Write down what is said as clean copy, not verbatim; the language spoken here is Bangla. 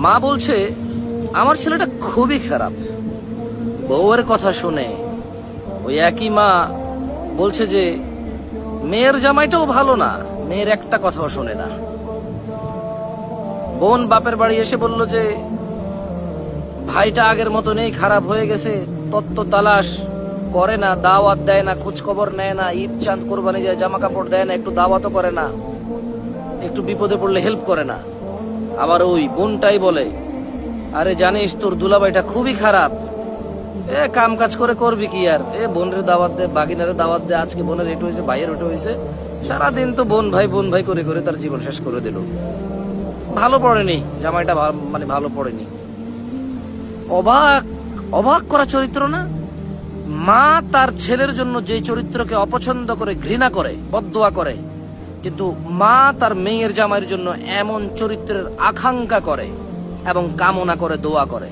মা বলছে আমার ছেলেটা খুবই খারাপ। বউয়ের কথা শুনে ওই একই মা বলছে যে মেয়ের জামাইটাও ভালো না, মেয়ের একটা কথাও শোনে না। বোন বাপের বাড়ি এসে বলল যে ভাইটা আগের মতো নেই, খারাপ হয়ে গেছে, তত্ত্ব তালাশ করে না, দাওয়াত দেয় না, খোঁজ খবর নেয় না, ঈদ চাঁদ কোরবানি যায় জামা কাপড় দেয় না, একটু দাওয়াতও করে না, একটু বিপদে পড়লে হেল্প করে না। আবার ওই বোনটাই বলে আরে জানিস তোর দুলাভাইটা খুবই খারাপ, কাম কাজ করে করবি কি আর, বোনের দাওয়াত দে, বাগিনারে দাওয়াত দে, আজকে বোনের এটু হয়েছে, ভাইয়ের ওটা হয়েছে, সারাদিন তো বোন ভাই করে করে তার জীবন শেষ করে দিল। ভালো পড়েনি জামাইটা, মানে ভালো পড়েনি। অবাক অবাক করা চরিত্র না? মা তার ছেলের জন্য যে চরিত্রকে অপছন্দ করে, ঘৃণা করে, বদদোয়া করে, কিন্তু মা তার মেয়ের জামাইয়ের জন্য এমন চরিত্রের আকাঙ্ক্ষা করে এবং কামনা করে, দোয়া করে।